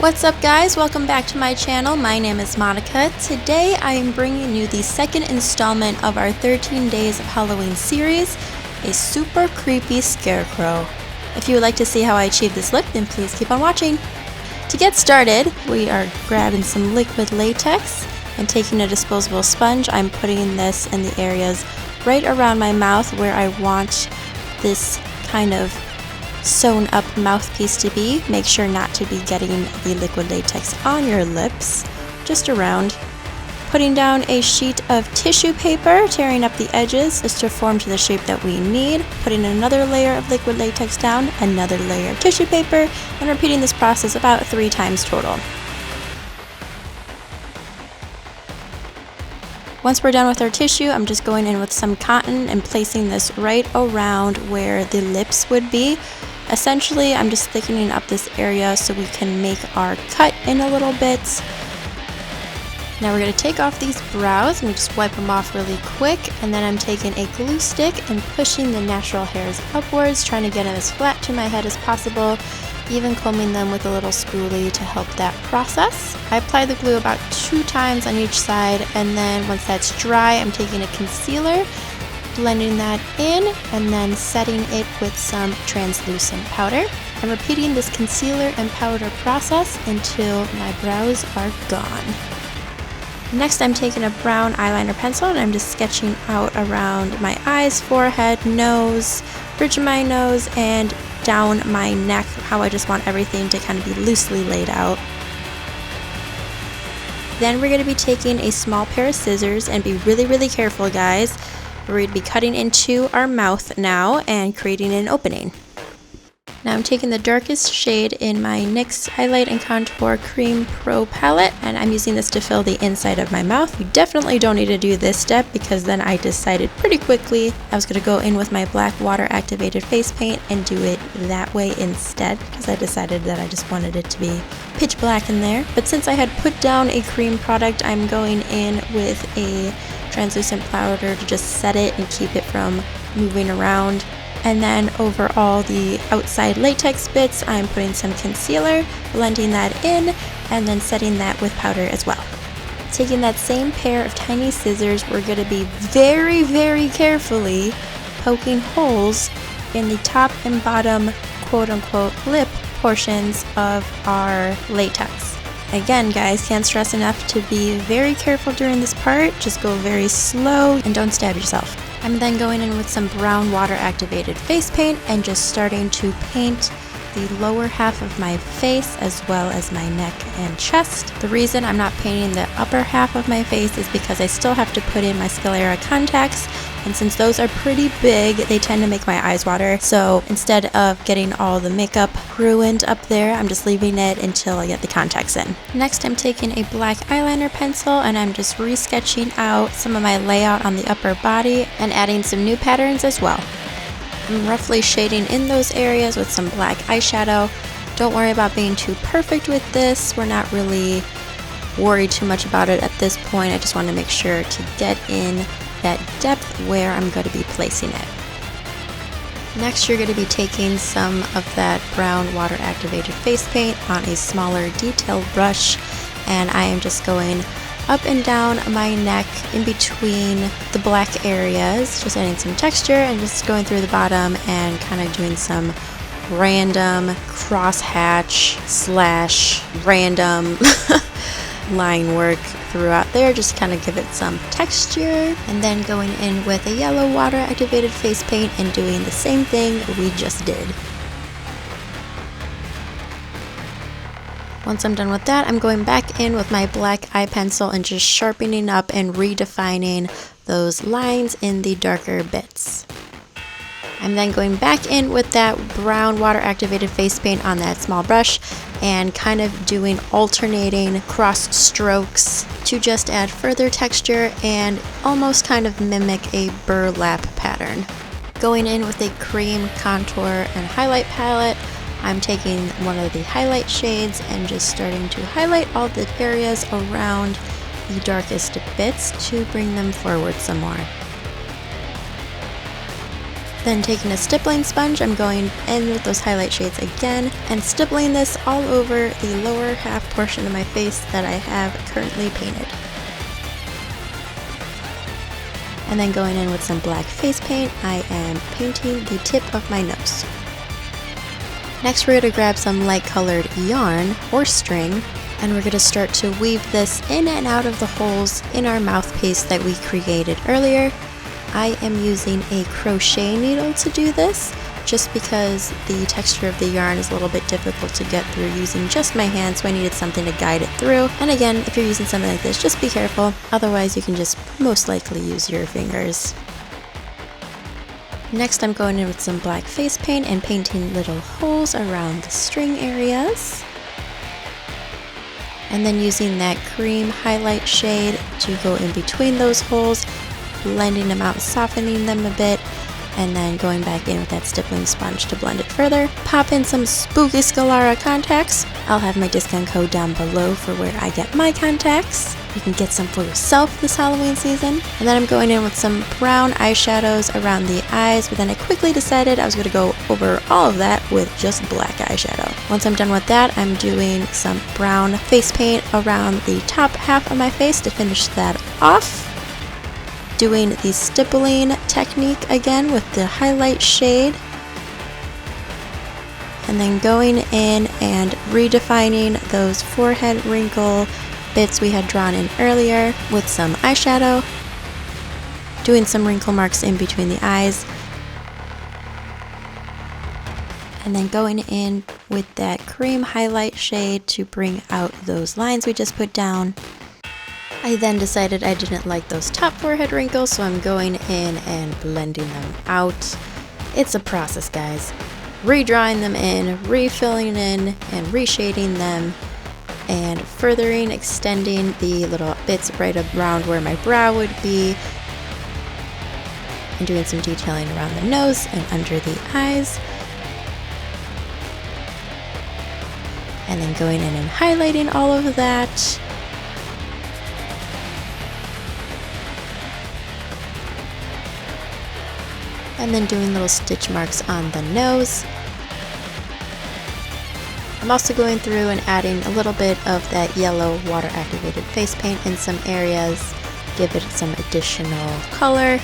What's up guys, welcome back to my channel. My name is Monica. Today I am bringing you the second installment of our 13 Days of Halloween series, a super creepy scarecrow. If you would like to see how I achieve this look, then please keep on watching. To get started, we are grabbing some liquid latex and taking a disposable sponge. I'm putting this in the areas right around my mouth where I want this kind of sewn up mouthpiece to be. Make sure not to be getting the liquid latex on your lips, just around. Putting down a sheet of tissue paper, tearing up the edges just to form to the shape that we need. Putting another layer of liquid latex down, another layer of tissue paper, and repeating this process about 3 times total. Once we're done with our tissue, I'm just going in with some cotton and placing this right around where the lips would be. Essentially, I'm just thickening up this area so we can make our cut in a little bit. Now we're going to take off these brows and just wipe them off really quick, and then I'm taking a glue stick and pushing the natural hairs upwards, trying to get them as flat to my head as possible, even combing them with a little spoolie to help that process. I apply the glue about 2 times on each side, and then once that's dry, I'm taking a concealer, blending that in, and then setting it with some translucent powder. I'm repeating this concealer and powder process until my brows are gone. Next, I'm taking a brown eyeliner pencil and I'm just sketching out around my eyes, forehead, nose, bridge of my nose, and down my neck, how I just want everything to kind of be loosely laid out. Then we're going to be taking a small pair of scissors, and be really careful guys. We're going to be cutting into our mouth now and creating an opening. Now I'm taking the darkest shade in my NYX Highlight and Contour Cream Pro palette, and I'm using this to fill the inside of my mouth. You definitely don't need to do this step, because then I decided pretty quickly I was going to go in with my black water activated face paint and do it that way instead, because I decided that I just wanted it to be pitch black in there. But since I had put down a cream product, I'm going in with a translucent powder to just set it and keep it from moving around. And then over all the outside latex bits, I'm putting some concealer, blending that in, and then setting that with powder as well. Taking that same pair of tiny scissors, we're going to be very carefully poking holes in the top and bottom quote-unquote lip portions of our latex. Again guys, can't stress enough to be very careful during this part. Just go very slow and don't stab yourself. I'm then going in with some brown water activated face paint and just starting to paint the lower half of my face as well as my neck and chest. The reason I'm not painting the upper half of my face is because I still have to put in my Scalera contacts, and since those are pretty big, they tend to make my eyes water. So instead of getting all the makeup ruined up there, I'm just leaving it until I get the contacts in. Next, I'm taking a black eyeliner pencil and I'm just resketching out some of my layout on the upper body and adding some new patterns as well. I'm roughly shading in those areas with some black eyeshadow. Don't worry about being too perfect with this. We're not really worried too much about it at this point. I just want to make sure to get in that depth where I'm going to be placing it. Next, you're going to be taking some of that brown water activated face paint on a smaller detail brush, and I am just going up and down my neck in between the black areas, just adding some texture and just going through the bottom and kind of doing some random crosshatch / random line work throughout there, just kind of give it some texture. And then going in with a yellow water activated face paint and doing the same thing we just did. Once I'm done with that, I'm going back in with my black eye pencil and just sharpening up and redefining those lines in the darker bits. I'm then going back in with that brown water activated face paint on that small brush and kind of doing alternating cross strokes to just add further texture and almost kind of mimic a burlap pattern. Going in with a cream contour and highlight palette, I'm taking one of the highlight shades and just starting to highlight all the areas around the darkest bits to bring them forward some more. Then taking a stippling sponge, I'm going in with those highlight shades again and stippling this all over the lower half portion of my face that I have currently painted. And then going in with some black face paint, I am painting the tip of my nose. Next we're going to grab some light colored yarn or string, and we're going to start to weave this in and out of the holes in our mouthpiece that we created earlier. I am using a crochet needle to do this, just because the texture of the yarn is a little bit difficult to get through using just my hands, so I needed something to guide it through. And again, if you're using something like this, just be careful, otherwise you can just most likely use your fingers. Next I'm going in with some black face paint and painting little holes around the string areas. And then using that cream highlight shade to go in between those holes, blending them out, softening them a bit, and then going back in with that stippling sponge to blend it further. Pop in some spooky Scalara contacts. I'll have my discount code down below for where I get my contacts. You can get some for yourself this Halloween season. And then I'm going in with some brown eyeshadows around the eyes, but then I quickly decided I was going to go over all of that with just black eyeshadow. Once I'm done with that, I'm doing some brown face paint around the top half of my face to finish that off. Doing the stippling technique again with the highlight shade. And then going in and redefining those forehead wrinkle bits we had drawn in earlier with some eyeshadow, doing some wrinkle marks in between the eyes, and then going in with that cream highlight shade to bring out those lines we just put down. I then decided I didn't like those top forehead wrinkles, so I'm going in and blending them out. It's a process, guys. Redrawing them in, refilling in, and reshading them, and furthering extending the little bits right around where my brow would be, and doing some detailing around the nose and under the eyes, and then going in and highlighting all of that. And then doing little stitch marks on the nose. I'm also going through and adding a little bit of that yellow water activated face paint in some areas, give it some additional color.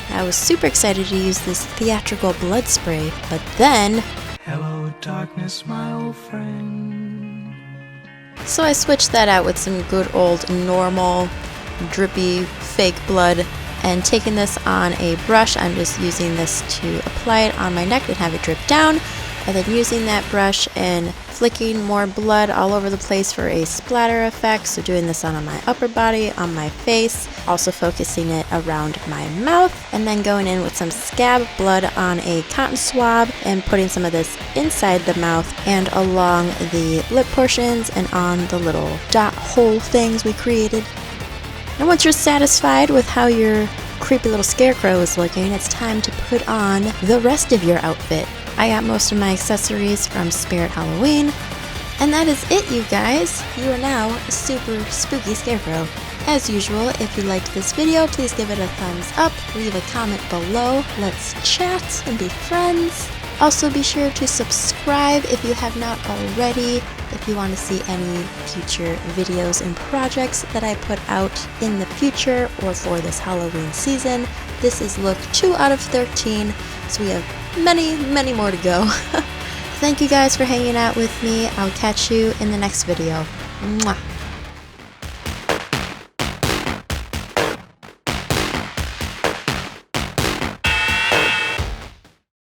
I was super excited to use this theatrical blood spray, but then, hello darkness, my old friend. So I switched that out with some good old normal drippy fake blood, and taking this on a brush, I'm just using this to apply it on my neck and have it drip down, and then using that brush and flicking more blood all over the place for a splatter effect. So doing this on my upper body, on my face, also focusing it around my mouth, and then going in with some scab blood on a cotton swab and putting some of this inside the mouth and along the lip portions and on the little dot hole things we created. And once you're satisfied with how your creepy little scarecrow is looking, it's time to put on the rest of your outfit. I got most of my accessories from Spirit Halloween, and that is it, you guys. You are now a super spooky scarecrow. As usual, if you liked this video, please give it a thumbs up, leave a comment below, let's chat and be friends. Also be sure to subscribe if you have not already, if you want to see any future videos and projects that I put out in the future or for this Halloween season. This is look 2 out of 13, so we have many more to go. Thank you guys for hanging out with me. I'll catch you in the next video. Mwah.